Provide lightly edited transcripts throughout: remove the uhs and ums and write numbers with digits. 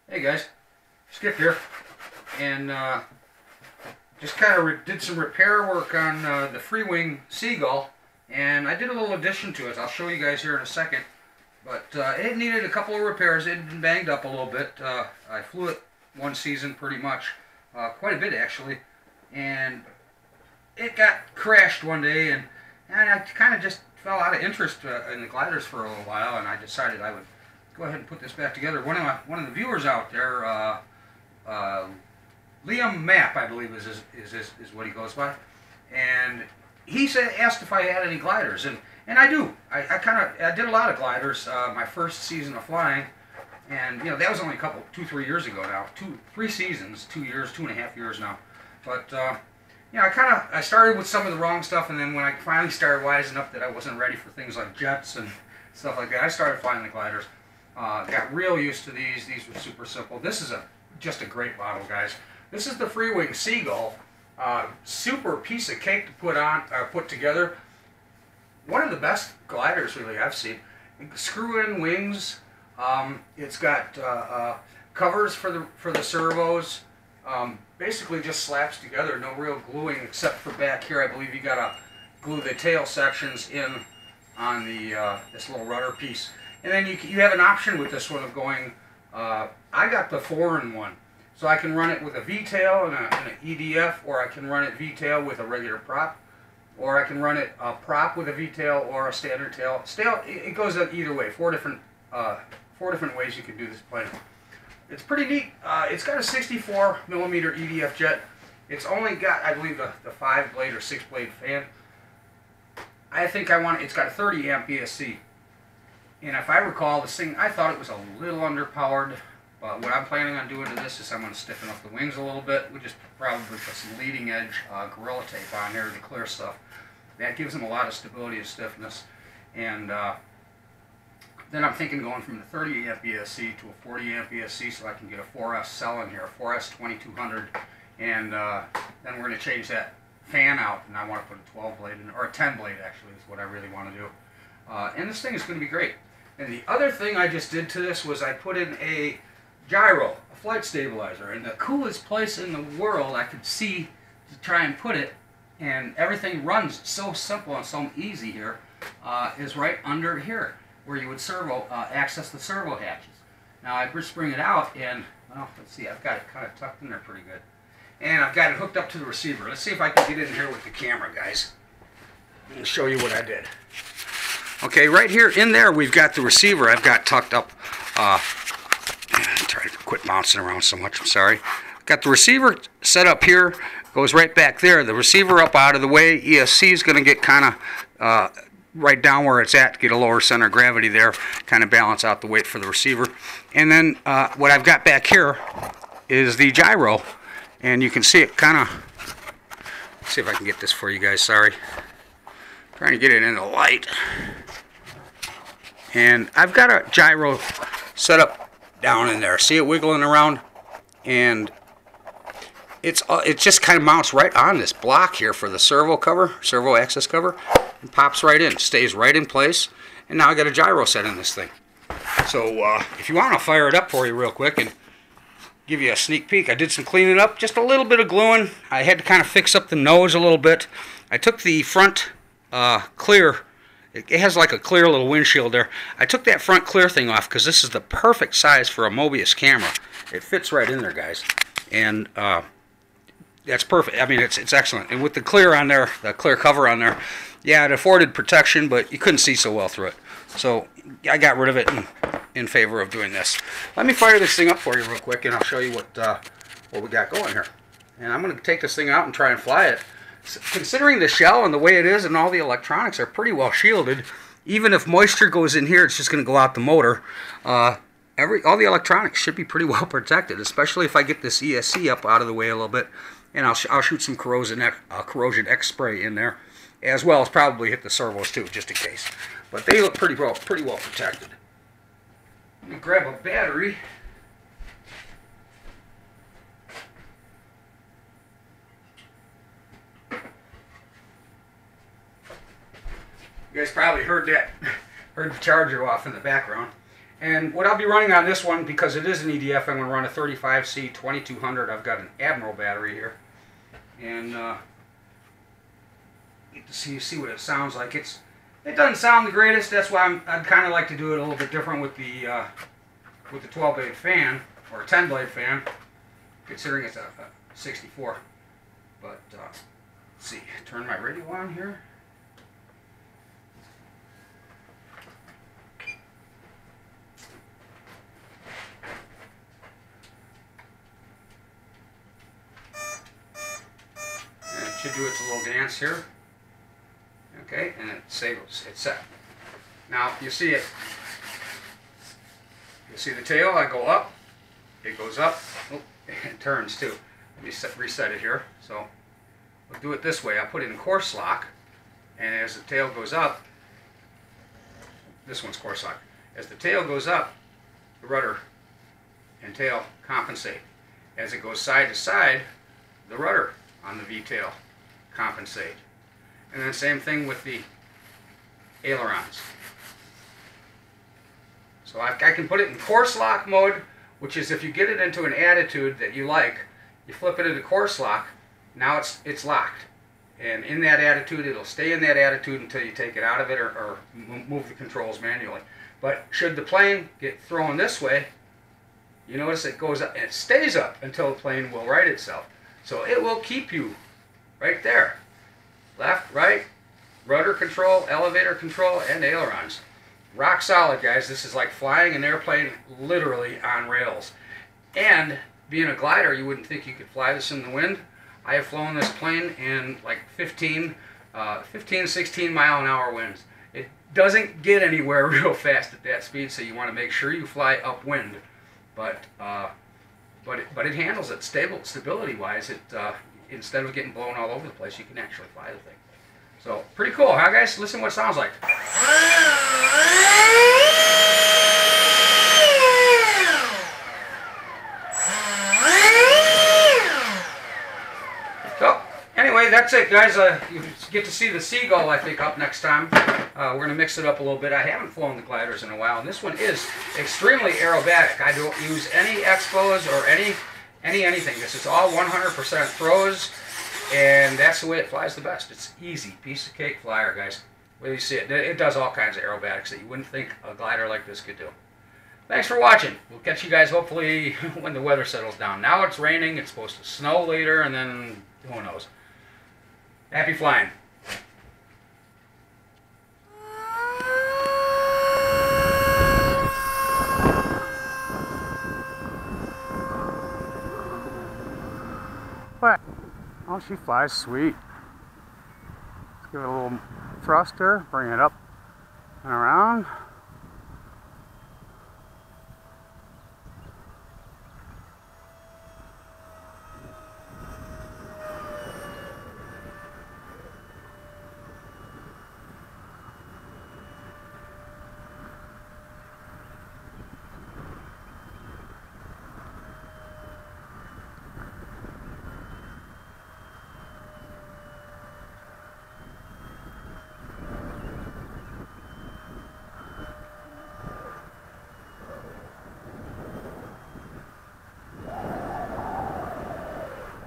Hey guys, Skip here, and just kind of did some repair work on the Freewing Seagull, and I did a little addition to it. I'll show you guys here in a second, but it needed a couple of repairs. It had been banged up a little bit. I flew it one season pretty much, quite a bit actually, and it got crashed one day, and I kind of just fell out of interest in the gliders for a little while, and I decided I would go ahead and put this back together. One of the viewers out there, Liam Mapp, I believe is what he goes by, and he asked if I had any gliders, and I do. I did a lot of gliders my first season of flying, and you know that was only 2-3 years ago now. 3 seasons, 2 years, 2.5 years now. But you know, I started with some of the wrong stuff, and then when I finally started wising up that I wasn't ready for things like jets and stuff like that, I started flying the gliders. Got real used to these. These were super simple. This is just a great model, guys. This is the Freewing Seagull. Super piece of cake to put together. One of the best gliders really I've seen. Screw-in wings. It's got covers for the servos. Basically just slaps together. No real gluing except for back here. I believe you gotta glue the tail sections in on the this little rudder piece. And then you have an option with this one of going, I got the 4-in-1. So I can run it with a V-tail and an EDF, or I can run it V-tail with a regular prop, or I can run it a prop with a V-tail or a standard tail. It goes either way. Four different ways you can do this plane. It's pretty neat. It's got a 64mm EDF jet. It's only got, I believe, the 5-blade or 6-blade fan. I think it's got a 30 amp ESC. And if I recall, this thing, I thought it was a little underpowered, but what I'm planning on doing to this is I'm going to stiffen up the wings a little bit. We just probably put some leading edge Gorilla Tape on there to clear stuff. That gives them a lot of stability and stiffness. And then I'm thinking going from the 30 amp ESC to a 40 amp ESC so I can get a 4S cell in here, a 4S 2200. And then we're going to change that fan out, and I want to put a 12-blade in, or a 10-blade actually is what I really want to do. And this thing is going to be great. And the other thing I just did to this was I put in a gyro, a flight stabilizer, and the coolest place in the world I could see to try and put it, and everything runs so simple and so easy here, is right under here, where you would access the servo hatches. Now I just bring it out, and well, let's see, I've got it kind of tucked in there pretty good, and I've got it hooked up to the receiver. Let's see if I can get in here with the camera, guys, and show you what I did. Okay, right here in there we've got the receiver I've got tucked up. Try to quit bouncing around so much, I'm sorry. Got the receiver set up here, goes right back there. The receiver up out of the way. ESC is going to get kind of right down where it's at, get a lower center of gravity there, kind of balance out the weight for the receiver. And then what I've got back here is the gyro, and you can see it kind of, see if I can get this for you guys, sorry. Trying to get it in the light. And I've got a gyro set up down in there. See it wiggling around? And it just kind of mounts right on this block here for the servo access cover, and pops right in, stays right in place. And now I got a gyro set in this thing. So if you want, I'll fire it up for you real quick and give you a sneak peek. I did some cleaning up, just a little bit of gluing. I had to kind of fix up the nose a little bit. I took the front clear, it has like a clear little windshield there. I took that front clear thing off because this is the perfect size for a Mobius camera. It fits right in there, guys, and that's perfect. I mean, it's excellent. And with the clear on there, the clear cover on there, yeah, it afforded protection, but you couldn't see so well through it. So I got rid of it in favor of doing this. Let me fire this thing up for you real quick, and I'll show you what we got going here. And I'm going to take this thing out and try and fly it. Considering the shell and the way it is and all the electronics are pretty well shielded, even if moisture goes in here, it's just going to go out the motor. All the electronics should be pretty well protected, especially if I get this ESC up out of the way a little bit. And I'll shoot some corrosion X spray in there, as well as probably hit the servos too, just in case. But they look pretty well protected. Let me grab a battery. You guys probably heard that, heard the charger off in the background. And what I'll be running on this one, because it is an EDF, I'm going to run a 35C 2200. I've got an Admiral battery here. And get to see what it sounds like. It doesn't sound the greatest. That's why I'd kind of like to do it a little bit different with the 12-blade fan, or a 10-blade fan, considering it's a 64. But let's see, turn my radio on here. Should do its little dance here. Okay, and it's set. Now you see it. You see the tail. I go up. It goes up. Oh, it turns too. Let me reset it here. So we'll do it this way. I put it in course lock, and as the tail goes up, this one's course lock. As the tail goes up, the rudder and tail compensate. As it goes side to side, the rudder on the V-tail compensate. And then same thing with the ailerons. So I can put it in course lock mode, which is if you get it into an attitude that you like, you flip it into course lock, now it's locked. And in that attitude, it'll stay in that attitude until you take it out of it or move the controls manually. But should the plane get thrown this way, you notice it goes up and it stays up until the plane will right itself. So it will keep you right there. Left, right, rudder control, elevator control, and ailerons. Rock solid, guys. This is like flying an airplane literally on rails. And being a glider, you wouldn't think you could fly this in the wind. I have flown this plane in like 15, 16 mile an hour winds. It doesn't get anywhere real fast at that speed, so you want to make sure you fly upwind. But it handles it stability-wise. Instead of getting blown all over the place, you can actually fly the thing. So pretty cool, huh, guys? Listen what it sounds like. So anyway, that's it, guys. You get to see the Seagull, I think, up next time. We're going to mix it up a little bit. I haven't flown the gliders in a while, and this one is extremely aerobatic. I don't use any expos or anything. This is all 100% throws, and that's the way it flies the best. It's easy, piece of cake flyer, guys. Where you see it, it does all kinds of aerobatics that you wouldn't think a glider like this could do. Thanks for watching. We'll catch you guys hopefully when the weather settles down. Now it's raining. It's supposed to snow later, and then who knows. Happy flying. What? Oh, she flies sweet. Let's give it a little thruster, bring it up and around.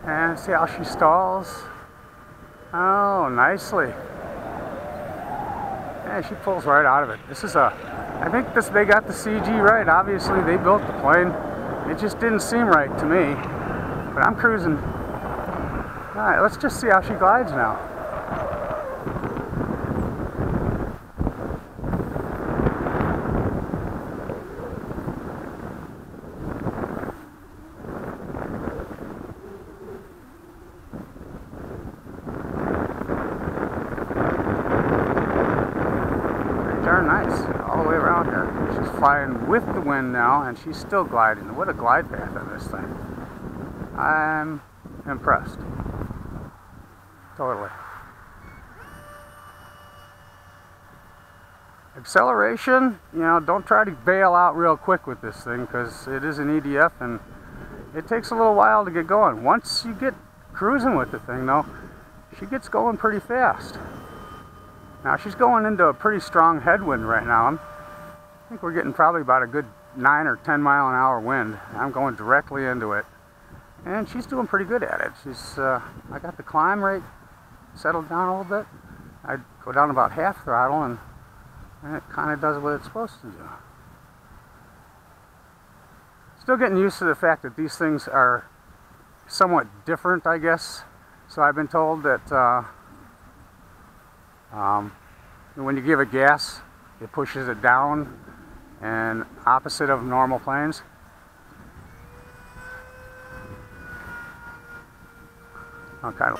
And see how she stalls. Oh, nicely. Yeah, she pulls right out of it. This is I think they got the CG right. Obviously, they built the plane. It just didn't seem right to me. But I'm cruising. All right, let's just see how she glides now. all the way around here. She's flying with the wind now, and she's still gliding. What a glide path on this thing. I'm impressed. Totally. Acceleration, you know, don't try to bail out real quick with this thing because it is an EDF and it takes a little while to get going. Once you get cruising with the thing though, she gets going pretty fast. Now she's going into a pretty strong headwind right now. I think we're getting probably about a good 9 or 10 mile an hour wind. I'm going directly into it. And she's doing pretty good at it. I got the climb rate settled down a little bit. I go down about half throttle and it kind of does what it's supposed to do. Still getting used to the fact that these things are somewhat different, I guess. So I've been told that when you give it gas, it pushes it down, and opposite of normal planes. Okay.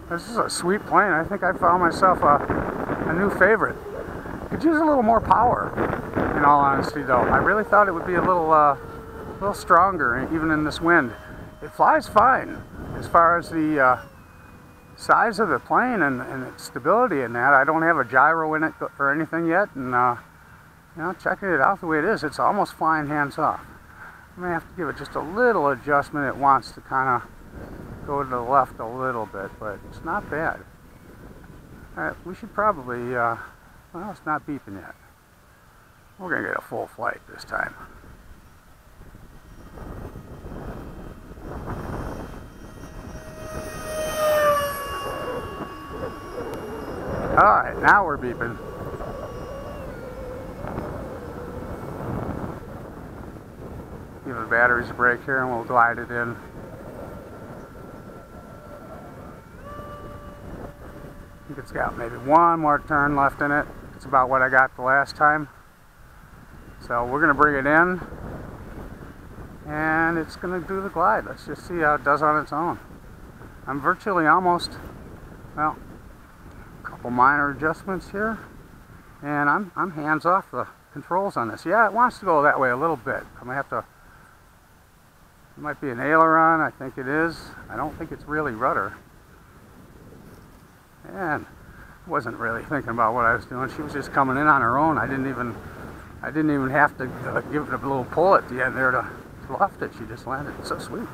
This is a sweet plane. I think I found myself a new favorite. Could use a little more power, in all honesty though. I really thought it would be a little stronger, even in this wind. It flies fine as far as the size of the plane and its stability in that. I don't have a gyro in it or anything yet, and you know, checking it out the way it is, it's almost flying hands off. I may have to give it just a little adjustment. It wants to kind of go to the left a little bit, but it's not bad. We should probably, well, it's not beeping yet. We're going to get a full flight this time. Alright, now we're beeping. Give the batteries a break here and we'll glide it in. I think it's got maybe one more turn left in it. It's about what I got the last time. So we're going to bring it in and it's going to do the glide. Let's just see how it does on its own. I'm virtually almost, well, a couple minor adjustments here, and I'm hands off the controls on this. Yeah, it wants to go that way a little bit. I might have to, it might be an aileron, I think it is. I don't think it's really rudder. And I wasn't really thinking about what I was doing. She was just coming in on her own. I didn't even have to give it a little pull at the end there to left it. She just landed. It's so sweet.